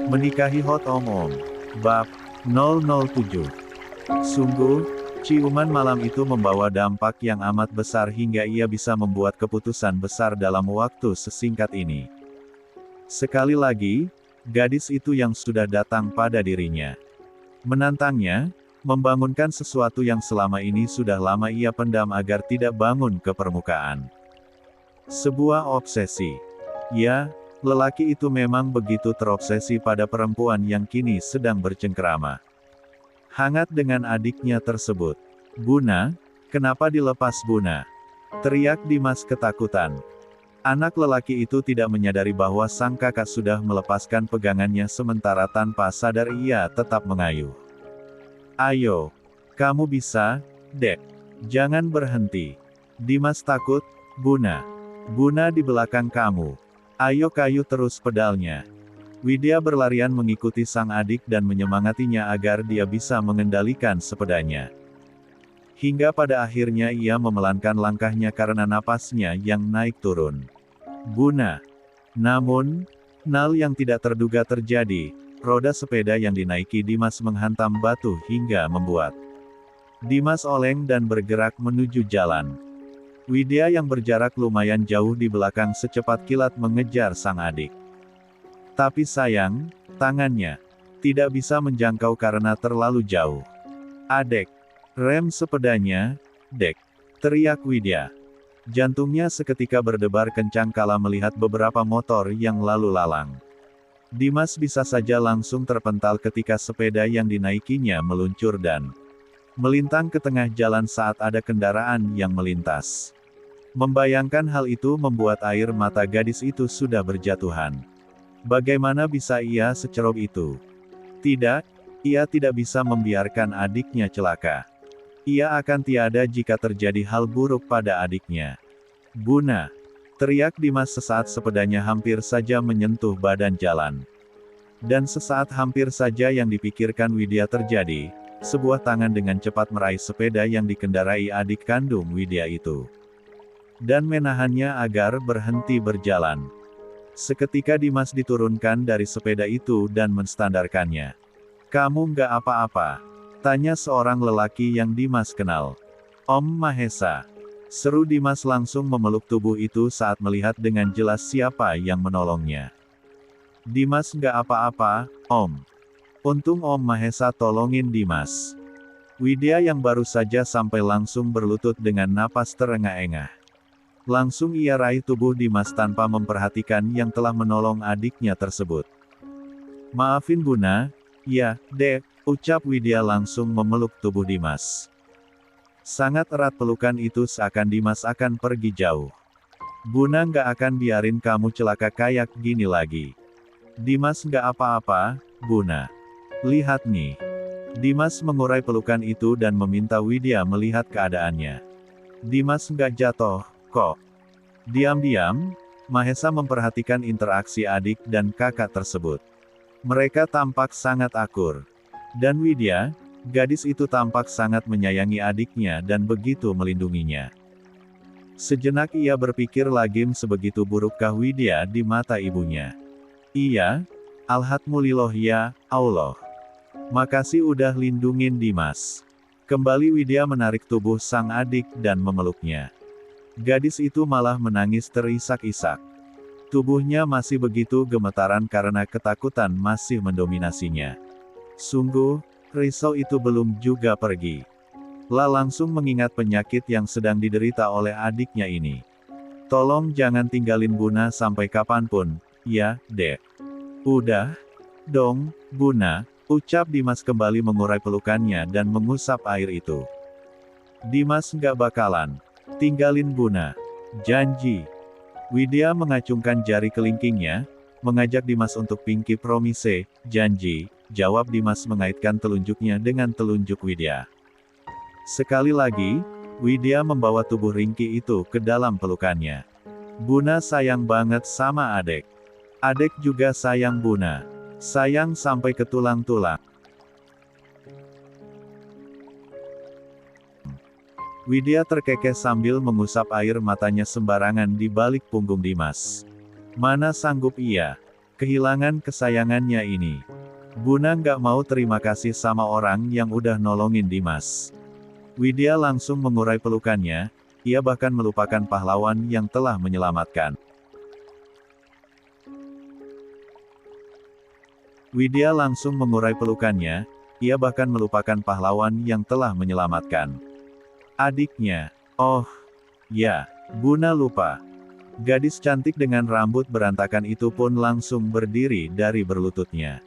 Menikahi Hot Om. Bab 007. Sungguh, ciuman malam itu membawa dampak yang amat besar hingga ia bisa membuat keputusan besar dalam waktu sesingkat ini. Sekali lagi, gadis itu yang sudah datang pada dirinya. Menantangnya, membangunkan sesuatu yang selama ini sudah lama ia pendam agar tidak bangun ke permukaan. Sebuah obsesi. Ya, lelaki itu memang begitu terobsesi pada perempuan yang kini sedang bercengkerama. Hangat dengan adiknya tersebut. "Buna, kenapa dilepas Buna?" teriak Dimas ketakutan. Anak lelaki itu tidak menyadari bahwa sang kakak sudah melepaskan pegangannya sementara tanpa sadar ia tetap mengayuh. "Ayo, kamu bisa, Dek. Jangan berhenti." Dimas takut, "Buna. Buna di belakang kamu. Ayo kayu terus pedalnya." Widya berlarian mengikuti sang adik dan menyemangatinya agar dia bisa mengendalikan sepedanya. Hingga pada akhirnya ia memelankan langkahnya karena napasnya yang naik turun. "Buna." Namun, hal yang tidak terduga terjadi, roda sepeda yang dinaiki Dimas menghantam batu hingga membuat Dimas oleng dan bergerak menuju jalan. Widya yang berjarak lumayan jauh di belakang secepat kilat mengejar sang adik. Tapi sayang, tangannya tidak bisa menjangkau karena terlalu jauh. "Adek, rem sepedanya, Dek!" teriak Widya. Jantungnya seketika berdebar kencang kala melihat beberapa motor yang lalu lalang. Dimas bisa saja langsung terpental ketika sepeda yang dinaikinya meluncur dan melintang ke tengah jalan saat ada kendaraan yang melintas. Membayangkan hal itu membuat air mata gadis itu sudah berjatuhan. Bagaimana bisa ia seceroboh itu? Tidak, ia tidak bisa membiarkan adiknya celaka. Ia akan tiada jika terjadi hal buruk pada adiknya. "Buna!" teriak Dimas sesaat sepedanya hampir saja menyentuh badan jalan. Dan sesaat hampir saja yang dipikirkan Widya terjadi, sebuah tangan dengan cepat meraih sepeda yang dikendarai adik kandung Widya itu. Dan menahannya agar berhenti berjalan. Seketika Dimas diturunkan dari sepeda itu dan menstandarkannya. "Kamu nggak apa-apa?" tanya seorang lelaki yang Dimas kenal. "Om Mahesa," seru Dimas langsung memeluk tubuh itu saat melihat dengan jelas siapa yang menolongnya. "Dimas nggak apa-apa, Om. Untung Om Mahesa tolongin Dimas." Widya yang baru saja sampai langsung berlutut dengan napas terengah-engah. Langsung ia raih tubuh Dimas tanpa memperhatikan yang telah menolong adiknya tersebut. "Maafin Buna." "Ya, Dek," ucap Widya langsung memeluk tubuh Dimas. Sangat erat pelukan itu seakan Dimas akan pergi jauh. "Buna nggak akan biarin kamu celaka kayak gini lagi." "Dimas nggak apa-apa, Buna. Lihat nih." Dimas mengurai pelukan itu dan meminta Widya melihat keadaannya. "Dimas nggak jatuh, kok." Diam-diam, Mahesa memperhatikan interaksi adik dan kakak tersebut. Mereka tampak sangat akur. Dan Widya, gadis itu tampak sangat menyayangi adiknya dan begitu melindunginya. Sejenak ia berpikir lagi sebegitu burukkah Widya di mata ibunya. "Iya, alhamdulillah ya, Allah. Makasih udah lindungin Dimas." Kembali Widya menarik tubuh sang adik dan memeluknya. Gadis itu malah menangis terisak-isak. Tubuhnya masih begitu gemetaran karena ketakutan masih mendominasinya. Sungguh, risau itu belum juga pergi. Langsung mengingat penyakit yang sedang diderita oleh adiknya ini. "Tolong jangan tinggalin Buna sampai kapanpun, ya, Dek." "Udah dong, Buna," ucap Dimas kembali mengurai pelukannya dan mengusap air itu. "Dimas nggak bakalan tinggalin Buna. Janji." Widya mengacungkan jari kelingkingnya, mengajak Dimas untuk pinky promise. "Janji," jawab Dimas mengaitkan telunjuknya dengan telunjuk Widya. Sekali lagi, Widya membawa tubuh ringkih itu ke dalam pelukannya. "Buna sayang banget sama adek. Adek juga sayang Buna. Sayang sampai ke tulang-tulang." Widya terkekeh sambil mengusap air matanya sembarangan di balik punggung Dimas. Mana sanggup ia kehilangan kesayangannya ini. Buna nggak mau terima kasih sama orang yang udah nolongin Dimas. Widya langsung mengurai pelukannya, ia bahkan melupakan pahlawan yang telah menyelamatkan. Widya langsung mengurai pelukannya, ia bahkan melupakan pahlawan yang telah menyelamatkan adiknya. Oh, ya, Buna lupa. Gadis cantik dengan rambut berantakan itu pun langsung berdiri dari berlututnya.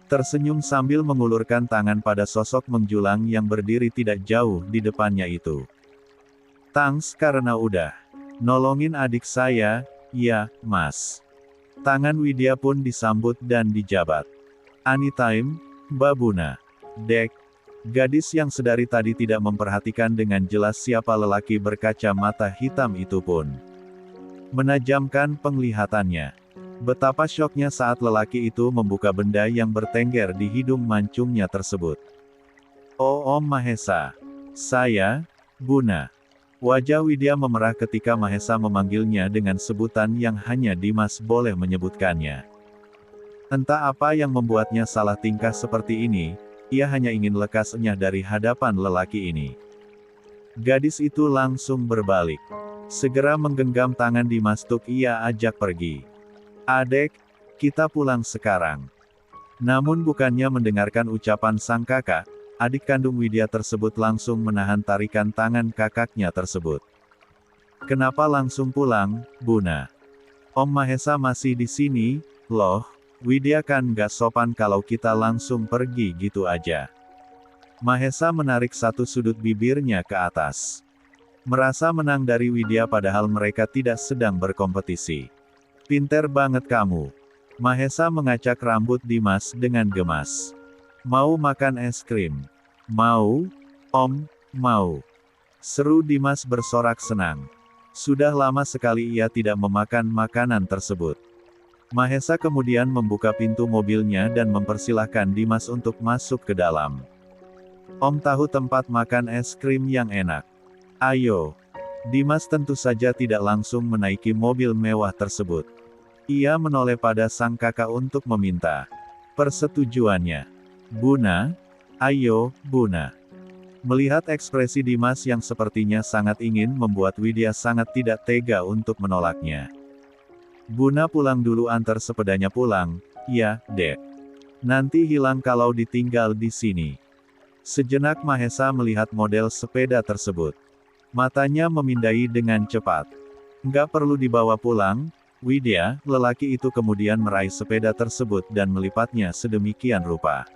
Tersenyum sambil mengulurkan tangan pada sosok menjulang yang berdiri tidak jauh di depannya itu. Thanks karena udah nolongin adik saya, ya, Mas. Tangan Widya pun disambut dan dijabat. Anytime, Mbak Buna. Dek. Gadis yang sedari tadi tidak memperhatikan dengan jelas siapa lelaki berkacamata hitam itu pun menajamkan penglihatannya. Betapa syoknya saat lelaki itu membuka benda yang bertengger di hidung mancungnya tersebut. Oh Om Mahesa. Saya, Buna. Wajah Widya memerah ketika Mahesa memanggilnya dengan sebutan yang hanya Dimas boleh menyebutkannya. Entah apa yang membuatnya salah tingkah seperti ini, ia hanya ingin lekas enyah dari hadapan lelaki ini. Gadis itu langsung berbalik. Segera menggenggam tangan Dimas Tuk ia ajak pergi. Adek, kita pulang sekarang. Namun bukannya mendengarkan ucapan sang kakak, adik kandung Widya tersebut langsung menahan tarikan tangan kakaknya tersebut. Kenapa langsung pulang, Buna? Om Mahesa masih di sini, loh. Widya kan gak sopan kalau kita langsung pergi gitu aja. Mahesa menarik satu sudut bibirnya ke atas. Merasa menang dari Widya padahal mereka tidak sedang berkompetisi. Pinter banget kamu. Mahesa mengacak rambut Dimas dengan gemas. Mau makan es krim? Mau, Om, mau. Seru Dimas bersorak senang. Sudah lama sekali ia tidak memakan makanan tersebut. Mahesa kemudian membuka pintu mobilnya dan mempersilahkan Dimas untuk masuk ke dalam. Om tahu tempat makan es krim yang enak. Ayo. Dimas tentu saja tidak langsung menaiki mobil mewah tersebut. Ia menoleh pada sang kakak untuk meminta persetujuannya. Buna? Ayo, Buna. Melihat ekspresi Dimas yang sepertinya sangat ingin membuat Widya sangat tidak tega untuk menolaknya. Buna pulang dulu antar sepedanya pulang, ya, Dek. Nanti hilang kalau ditinggal di sini. Sejenak Mahesa melihat model sepeda tersebut. Matanya memindai dengan cepat. Nggak perlu dibawa pulang, Widya, lelaki itu kemudian meraih sepeda tersebut dan melipatnya sedemikian rupa.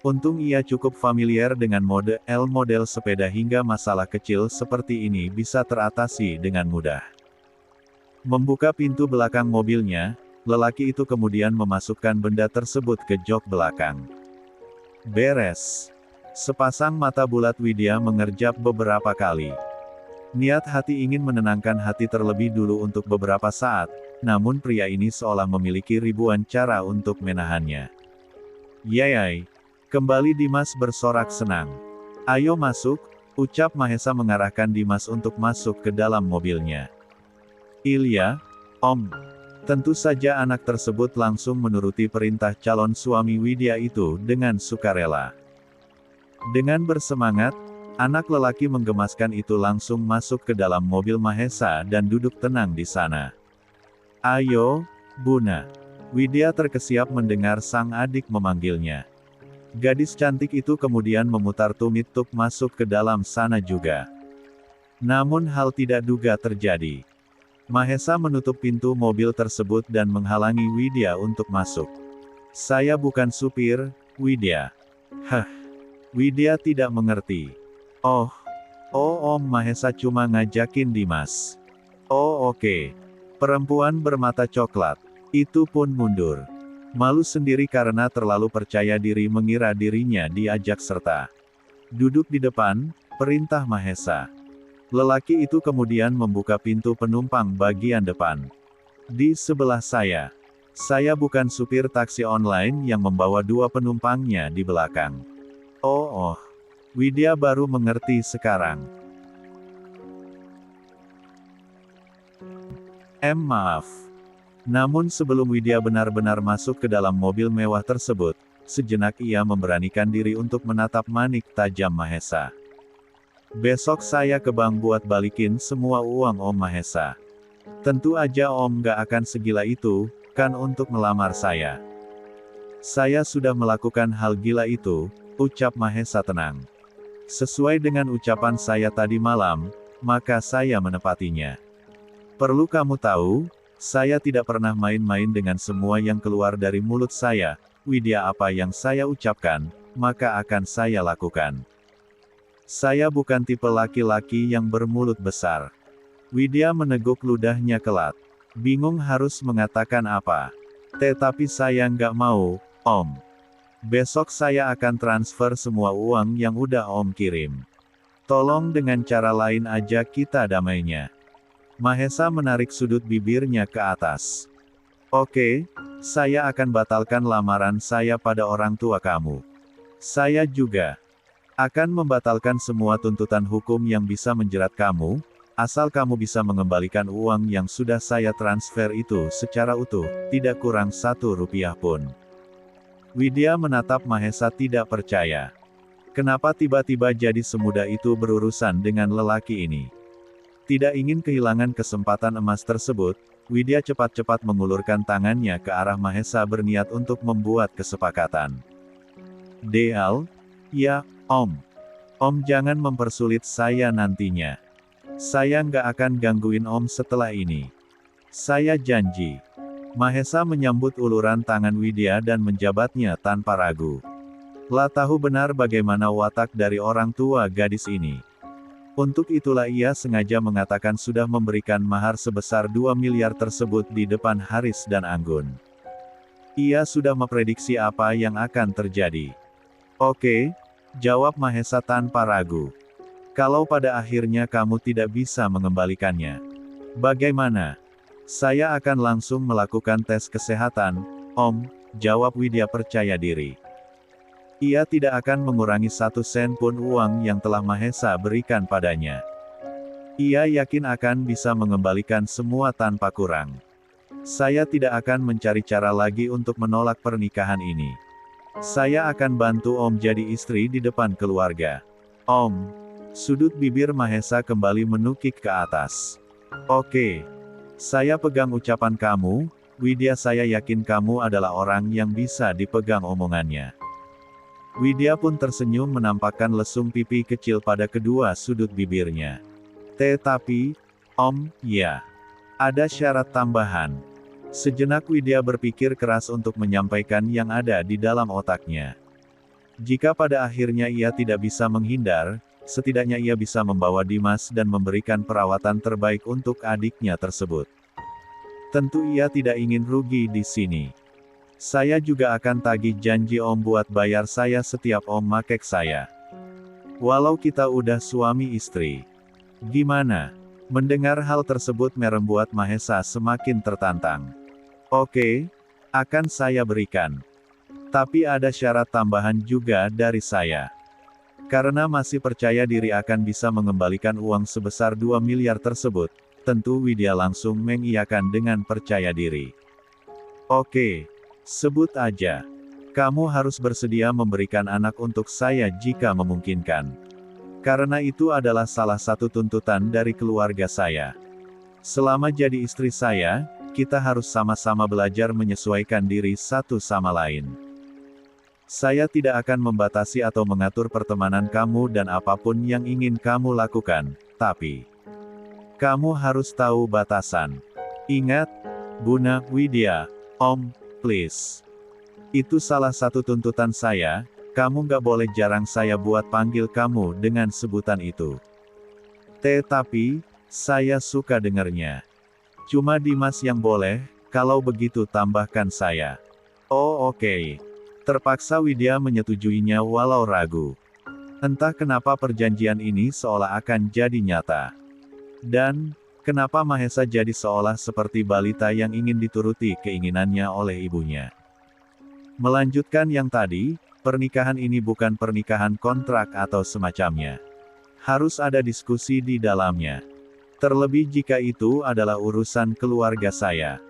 Untung ia cukup familiar dengan model sepeda hingga masalah kecil seperti ini bisa teratasi dengan mudah. Membuka pintu belakang mobilnya, lelaki itu kemudian memasukkan benda tersebut ke jok belakang. Beres. Sepasang mata bulat Widya mengerjap beberapa kali. Niat hati ingin menenangkan hati terlebih dulu untuk beberapa saat, namun pria ini seolah memiliki ribuan cara untuk menahannya. Yayai. Kembali Dimas bersorak senang. Ayo masuk, ucap Mahesa mengarahkan Dimas untuk masuk ke dalam mobilnya. Ilya, Om. Tentu saja anak tersebut langsung menuruti perintah calon suami Widya itu dengan sukarela. Dengan bersemangat, anak lelaki menggemaskan itu langsung masuk ke dalam mobil Mahesa dan duduk tenang di sana. Ayo, Buna. Widya terkesiap mendengar sang adik memanggilnya. Gadis cantik itu kemudian memutar tumit tuk masuk ke dalam sana juga. Namun hal tidak duga terjadi. Mahesa menutup pintu mobil tersebut dan menghalangi Widya untuk masuk. Saya bukan supir, Widya. Hah. Widya tidak mengerti. Oh, Om Mahesa cuma ngajakin Dimas. Oh oke. Perempuan bermata coklat. Itu pun mundur. Malu sendiri karena terlalu percaya diri mengira dirinya diajak serta. Duduk di depan, perintah Mahesa. Lelaki itu kemudian membuka pintu penumpang bagian depan. Di sebelah saya. Saya bukan supir taksi online yang membawa dua penumpangnya di belakang. Oh. Widya baru mengerti sekarang. Maaf. Namun sebelum Widya benar-benar masuk ke dalam mobil mewah tersebut, sejenak ia memberanikan diri untuk menatap manik tajam Mahesa. Besok saya ke bank buat balikin semua uang Om Mahesa. Tentu aja Om gak akan segila itu, kan untuk melamar saya. Saya sudah melakukan hal gila itu, ucap Mahesa tenang. Sesuai dengan ucapan saya tadi malam, maka saya menepatinya. Perlu kamu tahu, saya tidak pernah main-main dengan semua yang keluar dari mulut saya. Widya, apa yang saya ucapkan, maka akan saya lakukan. Saya bukan tipe laki-laki yang bermulut besar. Widya meneguk ludahnya kelat. Bingung harus mengatakan apa. Tetapi saya nggak mau, Om. Besok saya akan transfer semua uang yang udah Om kirim. Tolong dengan cara lain aja kita damainya. Mahesa menarik sudut bibirnya ke atas. Oke, saya akan batalkan lamaran saya pada orang tua kamu. Saya juga akan membatalkan semua tuntutan hukum yang bisa menjerat kamu, asal kamu bisa mengembalikan uang yang sudah saya transfer itu secara utuh, tidak kurang 1 rupiah pun. Widya menatap Mahesa tidak percaya. Kenapa tiba-tiba jadi semudah itu berurusan dengan lelaki ini? Tidak ingin kehilangan kesempatan emas tersebut, Widya cepat-cepat mengulurkan tangannya ke arah Mahesa berniat untuk membuat kesepakatan. Deal? Ya, Om. Om jangan mempersulit saya nantinya. Saya nggak akan gangguin Om setelah ini. Saya janji. Mahesa menyambut uluran tangan Widya dan menjabatnya tanpa ragu. Lah tahu benar bagaimana watak dari orang tua gadis ini. Untuk itulah ia sengaja mengatakan sudah memberikan mahar sebesar 2 miliar tersebut di depan Haris dan Anggun. Ia sudah memprediksi apa yang akan terjadi. Oke, jawab Mahesa tanpa ragu. Kalau pada akhirnya kamu tidak bisa mengembalikannya, bagaimana? Saya akan langsung melakukan tes kesehatan, Om, jawab Widya percaya diri. Ia tidak akan mengurangi 1 sen pun uang yang telah Mahesa berikan padanya. Ia yakin akan bisa mengembalikan semua tanpa kurang. Saya tidak akan mencari cara lagi untuk menolak pernikahan ini. Saya akan bantu Om jadi istri di depan keluarga. Om. Sudut bibir Mahesa kembali menukik ke atas. Oke. Saya pegang ucapan kamu, Widya, saya yakin kamu adalah orang yang bisa dipegang omongannya. Widya pun tersenyum menampakkan lesung pipi kecil pada kedua sudut bibirnya. Tetapi, Om, ya. Ada syarat tambahan. Sejenak Widya berpikir keras untuk menyampaikan yang ada di dalam otaknya. Jika pada akhirnya ia tidak bisa menghindar, setidaknya ia bisa membawa Dimas dan memberikan perawatan terbaik untuk adiknya tersebut. Tentu ia tidak ingin rugi di sini. Saya juga akan tagih janji Om buat bayar saya setiap Om makek saya. Walau kita udah suami istri. Gimana? Mendengar hal tersebut membuat Mahesa semakin tertantang. Oke, akan saya berikan. Tapi ada syarat tambahan juga dari saya. Karena masih percaya diri akan bisa mengembalikan uang sebesar 2 miliar tersebut, tentu Widya langsung mengiyakan dengan percaya diri. Oke. Sebut aja. Kamu harus bersedia memberikan anak untuk saya jika memungkinkan. Karena itu adalah salah satu tuntutan dari keluarga saya. Selama jadi istri saya, kita harus sama-sama belajar menyesuaikan diri satu sama lain. Saya tidak akan membatasi atau mengatur pertemanan kamu dan apapun yang ingin kamu lakukan, tapi kamu harus tahu batasan. Ingat, Buna Widya, Om, please. Itu salah satu tuntutan saya, kamu nggak boleh jarang saya buat panggil kamu dengan sebutan itu. Tetapi, saya suka dengernya. Cuma Dimas yang boleh, kalau begitu tambahkan saya. Oh oke. Terpaksa Widya menyetujuinya walau ragu. Entah kenapa perjanjian ini seolah akan jadi nyata. Dan, kenapa Mahesa jadi seolah seperti balita yang ingin dituruti keinginannya oleh ibunya. Melanjutkan yang tadi, pernikahan ini bukan pernikahan kontrak atau semacamnya. Harus ada diskusi di dalamnya. Terlebih jika itu adalah urusan keluarga saya.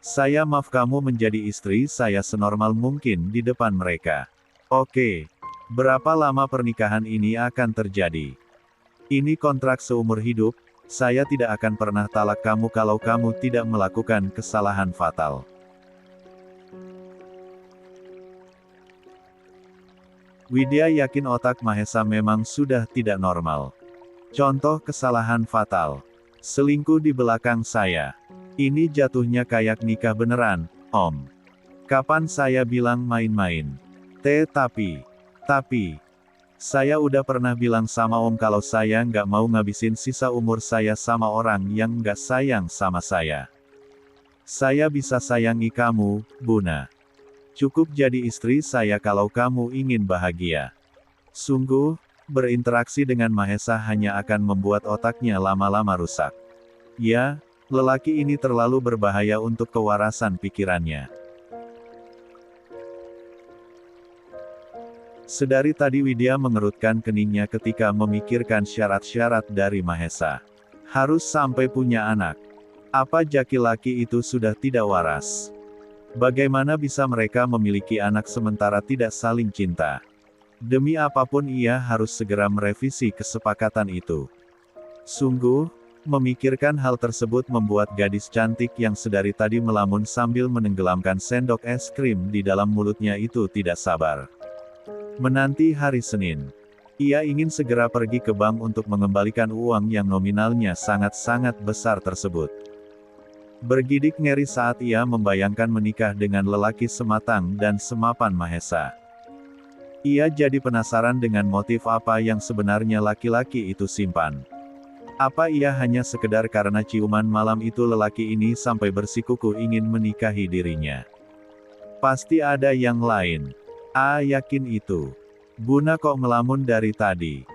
Saya maaf kamu menjadi istri saya senormal mungkin di depan mereka. Oke. Berapa lama pernikahan ini akan terjadi? Ini kontrak seumur hidup, saya tidak akan pernah talak kamu kalau kamu tidak melakukan kesalahan fatal. Widya yakin otak Mahesa memang sudah tidak normal. Contoh kesalahan fatal. Selingkuh di belakang saya. Ini jatuhnya kayak nikah beneran, Om. Kapan saya bilang main-main? Tapi, saya udah pernah bilang sama Om kalau saya nggak mau ngabisin sisa umur saya sama orang yang nggak sayang sama saya. Saya bisa sayangi kamu, Buna. Cukup jadi istri saya kalau kamu ingin bahagia. Sungguh, berinteraksi dengan Mahesa hanya akan membuat otaknya lama-lama rusak. Ya, lelaki ini terlalu berbahaya untuk kewarasan pikirannya. Sedari tadi Widya mengerutkan keningnya ketika memikirkan syarat-syarat dari Mahesa. Harus sampai punya anak. Apa laki-laki itu sudah tidak waras? Bagaimana bisa mereka memiliki anak sementara tidak saling cinta? Demi apapun ia harus segera merevisi kesepakatan itu. Sungguh, memikirkan hal tersebut membuat gadis cantik yang sedari tadi melamun sambil menenggelamkan sendok es krim di dalam mulutnya itu tidak sabar. Menanti hari Senin. Ia ingin segera pergi ke bank untuk mengembalikan uang yang nominalnya sangat-sangat besar tersebut. Bergidik ngeri saat ia membayangkan menikah dengan lelaki sematang dan semapan Mahesa. Ia jadi penasaran dengan motif apa yang sebenarnya laki-laki itu simpan. Apa ia hanya sekedar karena ciuman malam itu lelaki ini sampai bersikukuh ingin menikahi dirinya? Pasti ada yang lain. Yakin itu. Buna kok melamun dari tadi?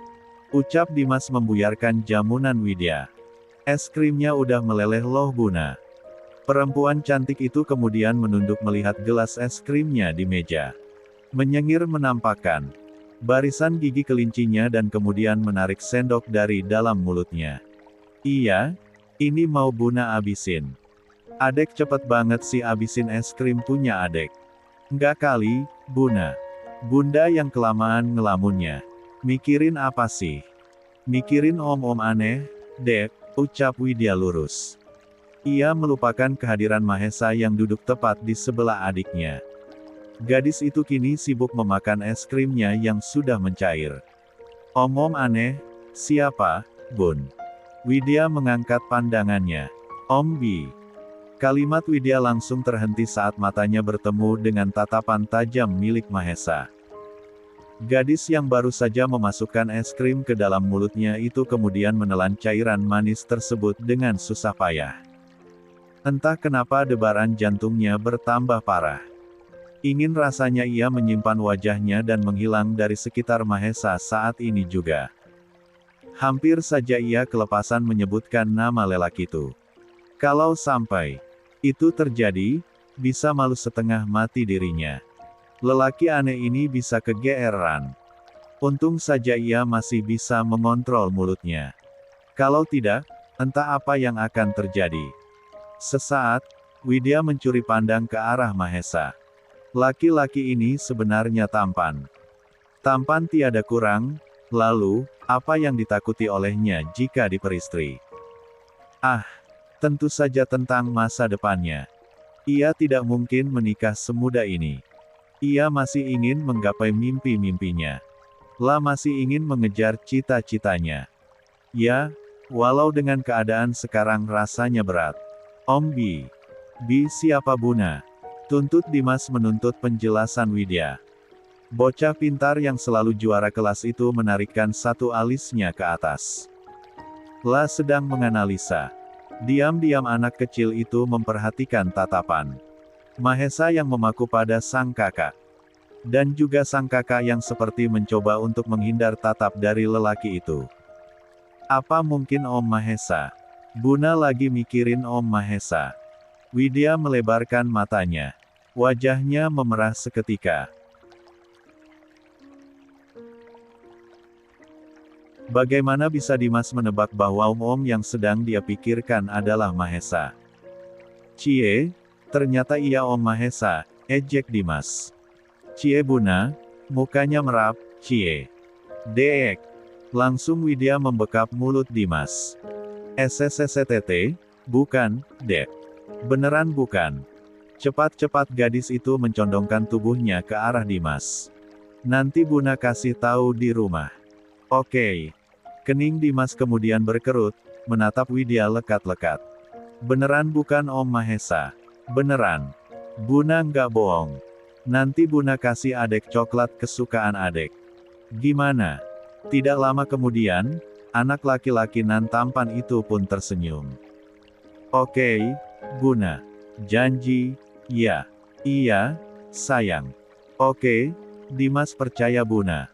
Ucap Dimas membuyarkan jamunan Widya. Es krimnya udah meleleh loh Buna. Perempuan cantik itu kemudian menunduk melihat gelas es krimnya di meja. Menyengir menampakkan barisan gigi kelincinya dan kemudian menarik sendok dari dalam mulutnya. Iya, ini mau Buna abisin. Adek cepet banget sih abisin es krim punya adek. Enggak kali, Buna. Bunda yang kelamaan ngelamunnya. Mikirin apa sih? Mikirin om-om aneh, Dek, ucap Widya lurus. Ia melupakan kehadiran Mahesa yang duduk tepat di sebelah adiknya. Gadis itu kini sibuk memakan es krimnya yang sudah mencair. Om-om aneh, siapa, Bun? Widya mengangkat pandangannya. Om Bi. Kalimat Widya langsung terhenti saat matanya bertemu dengan tatapan tajam milik Mahesa. Gadis yang baru saja memasukkan es krim ke dalam mulutnya itu kemudian menelan cairan manis tersebut dengan susah payah. Entah kenapa debaran jantungnya bertambah parah. Ingin rasanya ia menyimpan wajahnya dan menghilang dari sekitar Mahesa saat ini juga. Hampir saja ia kelepasan menyebutkan nama lelaki itu. Kalau sampai itu terjadi, bisa malu setengah mati dirinya. Lelaki aneh ini bisa kegeeran. Untung saja ia masih bisa mengontrol mulutnya. Kalau tidak, entah apa yang akan terjadi. Sesaat, Widya mencuri pandang ke arah Mahesa. Laki-laki ini sebenarnya tampan. Tampan tiada kurang, lalu, apa yang ditakuti olehnya jika diperistri? Tentu saja tentang masa depannya. Ia tidak mungkin menikah semudah ini. Ia masih ingin menggapai mimpi-mimpinya. Masih ingin mengejar cita-citanya. Ya, walau dengan keadaan sekarang rasanya berat. Om Bi. Bi siapa Buna? Tuntut Dimas menuntut penjelasan Widya. Bocah pintar yang selalu juara kelas itu menarikkan satu alisnya ke atas. Sedang menganalisa. Diam-diam anak kecil itu memperhatikan tatapan Mahesa yang memaku pada sang kakak. Dan juga sang kakak yang seperti mencoba untuk menghindar tatap dari lelaki itu. Apa mungkin Om Mahesa? Buna lagi mikirin Om Mahesa. Widya melebarkan matanya. Wajahnya memerah seketika. Bagaimana bisa Dimas menebak bahwa om-om yang sedang dia pikirkan adalah Mahesa? Cie, Ternyata iya Om Mahesa, ejek Dimas. Cie Buna, mukanya merap, cie. Deek. Langsung Widya membekap mulut Dimas. SSSTT, bukan, Dek. Beneran bukan. Cepat-cepat gadis itu mencondongkan tubuhnya ke arah Dimas. Nanti Buna kasih tahu di rumah. Oke. Kening Dimas kemudian berkerut, menatap Widya lekat-lekat. Beneran bukan Om Mahesa. Beneran. Buna nggak bohong. Nanti Buna kasih adek coklat kesukaan adek. Gimana? Tidak lama kemudian, anak laki-laki nan tampan itu pun tersenyum. Oke, Buna. Janji, ya. Iya, sayang. Oke, Dimas percaya Buna.